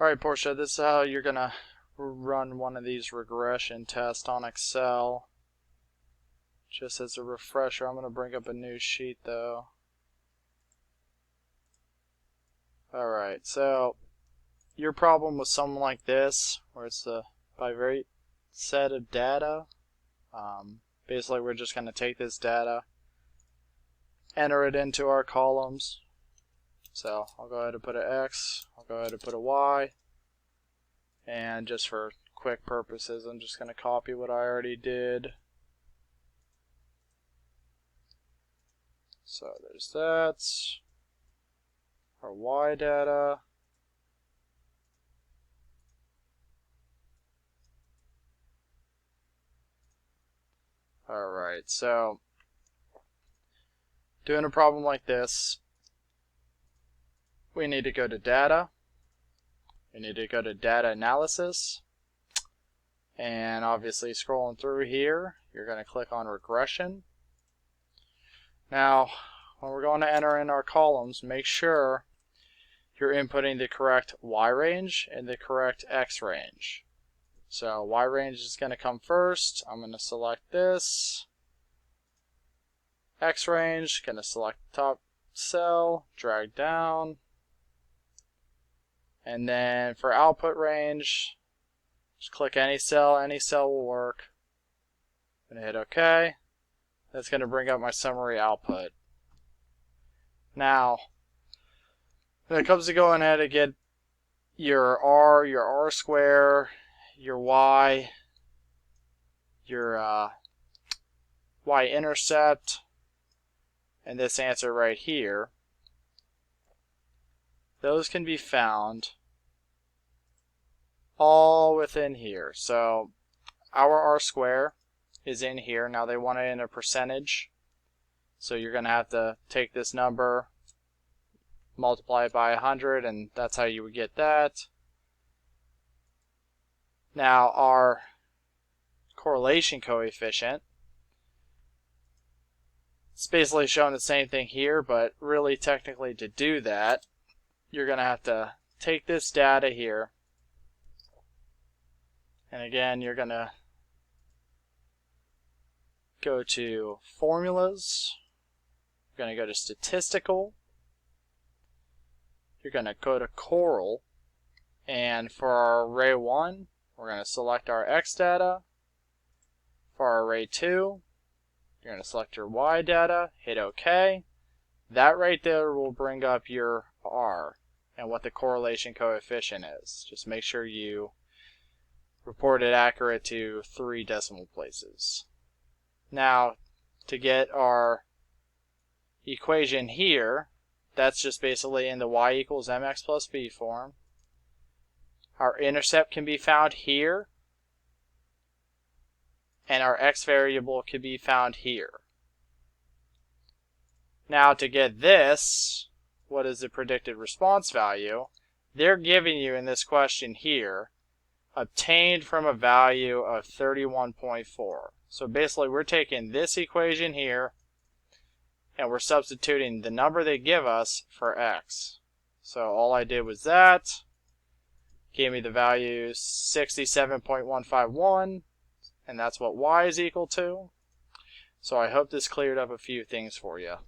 Alright, Portia, this is how you're going to run one of these regression tests on Excel. Just as a refresher, I'm going to bring up a new sheet though. Alright, so your problem with something like this, where it's the bivariate set of data, basically we're just going to take this data, enter it into our columns. So I'll go ahead and put an X, I'll go ahead and put a Y, and just for quick purposes I'm just going to copy what I already did. So there's that, our Y data. Alright, so doing a problem like this, we need to go to data, we need to go to data analysis, and obviously scrolling through here, you're going to click on regression. Now, when we're going to enter in our columns, make sure you're inputting the correct Y range and the correct X range. So Y range is going to come first. I'm going to select this. X range, going to select the top cell, drag down. And then for output range, just click any cell will work. I'm going to hit OK. That's going to bring up my summary output. Now, when it comes to going ahead and get your R square, your Y, your y-intercept, and this answer right here, those can be found all within here. So our R square is in here. Now they want it in a percentage. So you're going to have to take this number, multiply it by 100, and that's how you would get that. Now our correlation coefficient, it's basically showing the same thing here, but really technically to do that, you're going to have to take this data here, and again you're going to go to formulas, you're going to go to statistical, you're going to go to Coral, and for our array 1 we're going to select our X data. For our array 2 you're going to select your Y data, hit OK. That right there will bring up your R and what the correlation coefficient is. Just make sure you report it accurate to 3 decimal places. Now, to get our equation here, that's just basically in the y equals mx plus b form. Our intercept can be found here, and our x variable can be found here. Now to get this, what is the predicted response value? They're giving you in this question here, obtained from a value of 31.4. So basically we're taking this equation here and we're substituting the number they give us for x. So all I did was that, gave me the value 67.151, and that's what y is equal to. So I hope this cleared up a few things for you.